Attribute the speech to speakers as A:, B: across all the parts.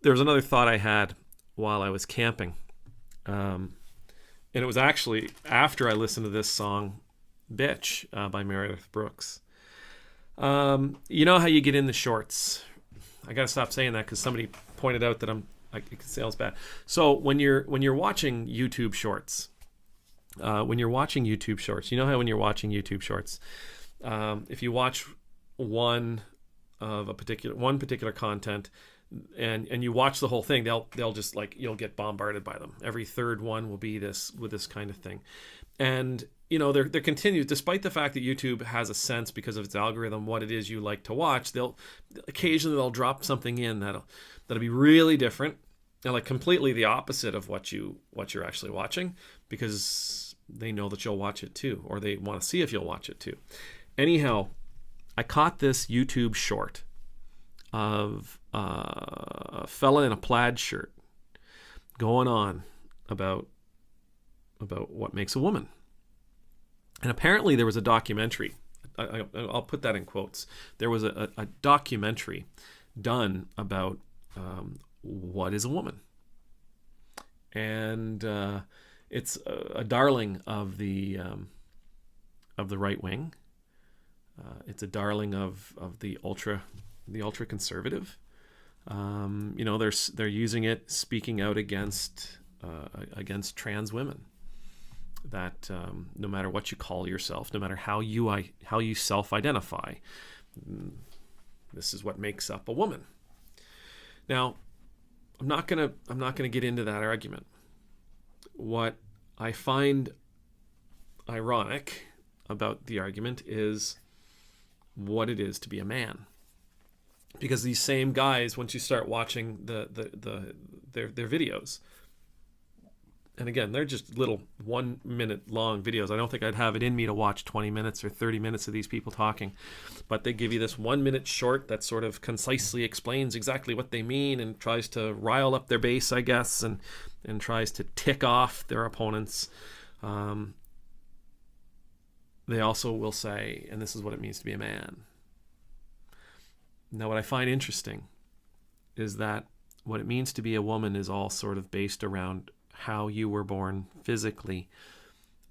A: there was another thought I had while I was camping. And it was actually after I listened to this song, Bitch, by Meredith Brooks. You know how you get in the shorts. I got to stop saying that because somebody pointed out that it sounds bad. So when you're watching YouTube shorts, you know how when you're watching YouTube shorts, if you watch one particular content and you watch the whole thing, they'll just like, you'll get bombarded by them. Every third one will be this kind of thing. And you know, they're continued, despite the fact that YouTube has a sense because of its algorithm what it is you like to watch. They'll occasionally drop something in that'll be really different and like completely the opposite of what you're actually watching, because they know that you'll watch it too, or they want to see if you'll watch it too. Anyhow, I caught this YouTube short of a fella in a plaid shirt going on about what makes a woman. And apparently there was a documentary. I'll put that in quotes. There was a documentary done about what is a woman. And it's a darling of the right wing. It's a darling of the ultra conservative. You know, they're using it, speaking out against trans women. That no matter what you call yourself, no matter how you self-identify, this is what makes up a woman. Now, I'm not gonna get into that argument. What I find ironic about the argument is what it is to be a man, because these same guys, once you start watching their videos. And again, they're just little 1 minute long videos. I don't think I'd have it in me to watch 20 minutes or 30 minutes of these people talking. But they give you this 1 minute short that sort of concisely explains exactly what they mean and tries to rile up their base, I guess, and tries to tick off their opponents. They also will say, and this is what it means to be a man. Now, what I find interesting is that what it means to be a woman is all sort of based around how you were born physically,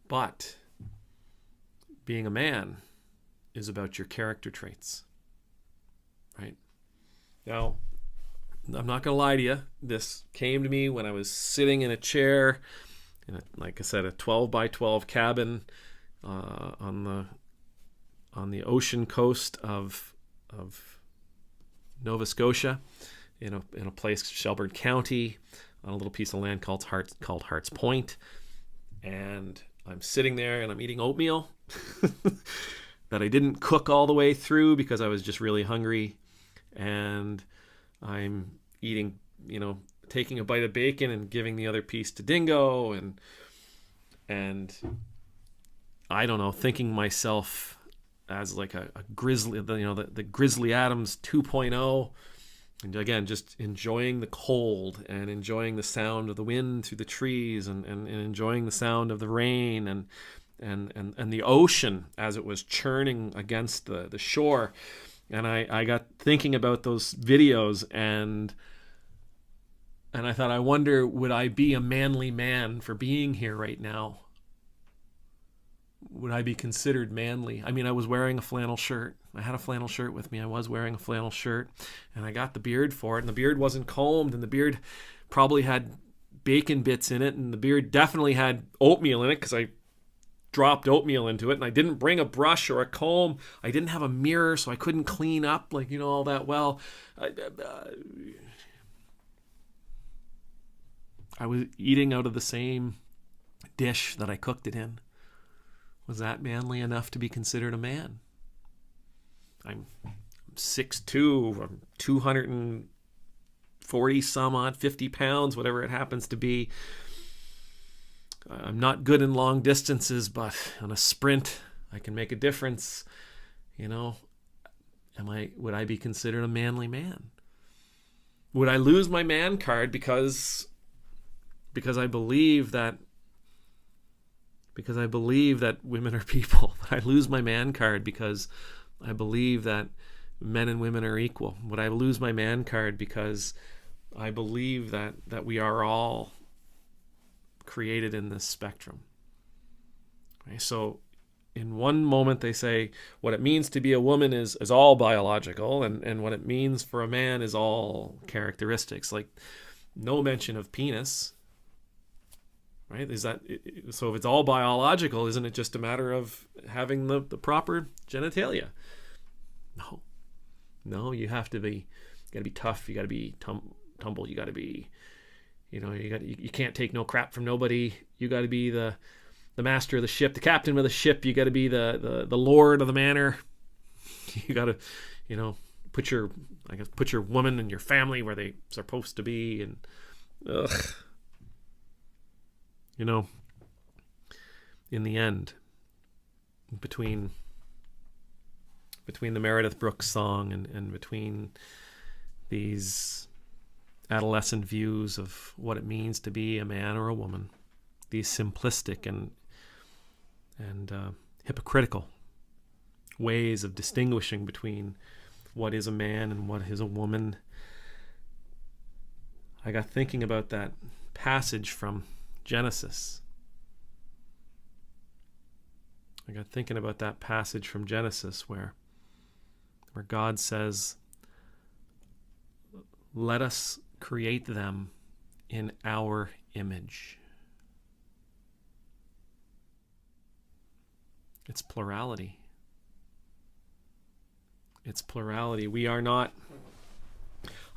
A: but being a man is about your character traits, right? Now, I'm not going to lie to you. This came to me when I was sitting in a chair in like I said, a 12 by 12 cabin on the ocean coast of Nova Scotia, in a place, Shelburne County, on a little piece of land called Hart's Point. And I'm sitting there and I'm eating oatmeal that I didn't cook all the way through because I was just really hungry. And I'm eating, taking a bite of bacon and giving the other piece to Dingo, and I don't know, thinking myself as like a grizzly, the Grizzly Adams 2.0. And again, just enjoying the cold and enjoying the sound of the wind through the trees and enjoying the sound of the rain and the ocean as it was churning against the shore. And I got thinking about those videos and I thought, I wonder, would I be a manly man for being here right now? Would I be considered manly? I mean, I was wearing a flannel shirt. I had a flannel shirt with me. I was wearing a flannel shirt, and I got the beard for it, and the beard wasn't combed, and the beard probably had bacon bits in it, and the beard definitely had oatmeal in it because I dropped oatmeal into it, and I didn't bring a brush or a comb. I didn't have a mirror, so I couldn't clean up all that well. I was eating out of the same dish that I cooked it in. Was that manly enough to be considered a man? I'm 6'2", I'm 240 some odd, 50 pounds, whatever it happens to be. I'm not good in long distances, but on a sprint, I can make a difference. Would I be considered a manly man? Would I lose my man card because I believe that women are people? Would I lose my man card because I believe that men and women are equal? Would I lose my man card because I believe that we are all created in this spectrum. Okay, so in one moment they say what it means to be a woman is all biological, and what it means for a man is all characteristics. Like no mention of penis, right? Is that so? If it's all biological, isn't it just a matter of having the proper genitalia? No, you got to be tough. You got to be tumble. You got to be, you can't take no crap from nobody. You got to be the master of the ship, the captain of the ship. You got to be the lord of the manor. You got to, put your woman and your family where they supposed to be, and in the end, between the Meredith Brooks song and between these adolescent views of what it means to be a man or a woman, these simplistic and hypocritical ways of distinguishing between what is a man and what is a woman, I got thinking about that passage from Genesis. Where God says, let us create them in our image. It's plurality.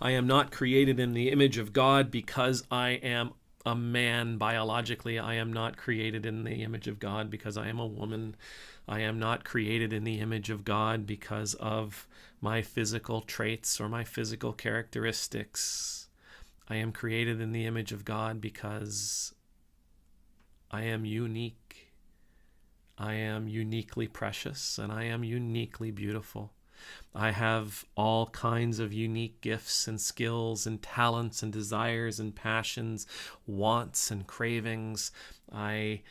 A: I am not created in the image of God because I am a man biologically. I am not created in the image of God because I am a woman. I am not created in the image of God because of my physical traits or my physical characteristics. I am created in the image of God because I am unique. I am uniquely precious, and I am uniquely beautiful. I have all kinds of unique gifts and skills and talents and desires and passions, wants and cravings. I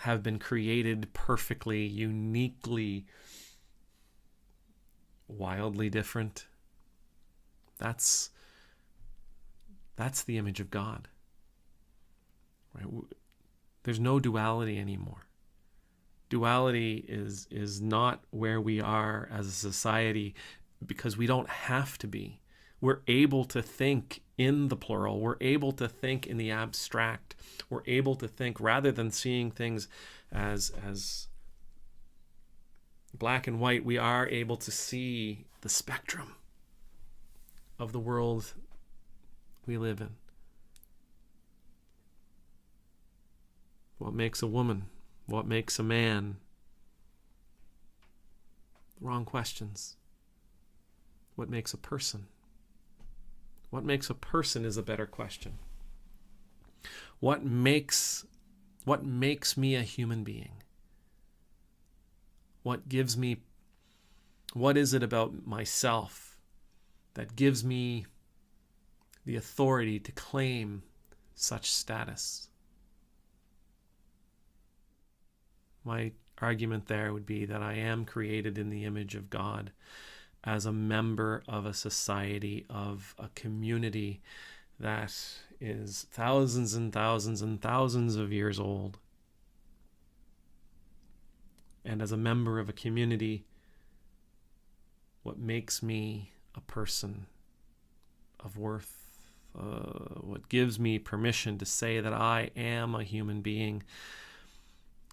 A: have been created perfectly, uniquely, wildly different. That's the image of God. Right? There's no duality anymore. Duality is not where we are as a society because we don't have to be. We're able to think in the plural. We're able to think in the abstract. We're able to think rather than seeing things as black and white. We are able to see the spectrum of the world we live in. What makes a woman? What makes a man? Wrong questions. What makes a person? What makes a person is a better question. What makes me a human being? What is it about myself that gives me the authority to claim such status? My argument there would be that I am created in the image of God as a member of a society, of a community that is thousands and thousands and thousands of years old. And as a member of a community, what makes me a person of worth, what gives me permission to say that I am a human being,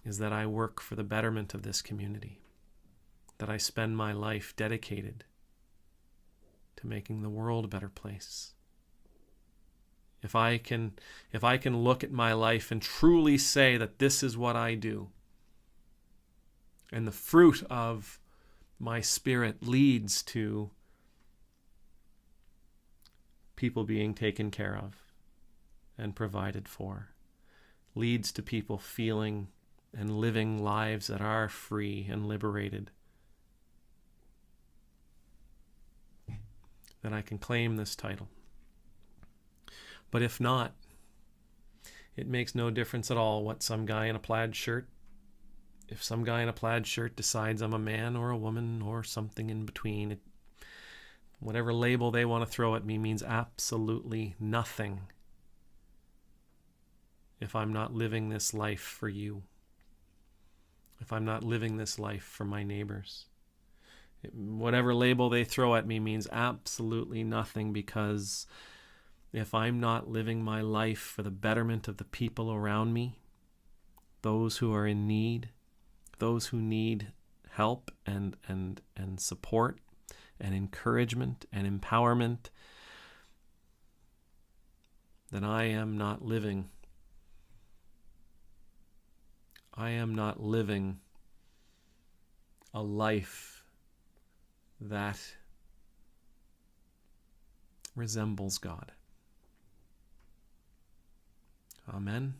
A: is that I work for the betterment of this community, that I spend my life dedicated to making the world a better place. If I can look at my life and truly say that this is what I do, and the fruit of my spirit leads to people being taken care of and provided for, leads to people feeling and living lives that are free and liberated, then I can claim this title. But if not, it makes no difference at all what some guy in a plaid shirt, if some guy in a plaid shirt decides I'm a man or a woman or something in between, Whatever label they want to throw at me means absolutely nothing if I'm not living this life for you, if I'm not living this life for my neighbors. Whatever label they throw at me means absolutely nothing, because if I'm not living my life for the betterment of the people around me, those who are in need, those who need help and support and encouragement and empowerment, then I am not living a life that resembles God. Amen.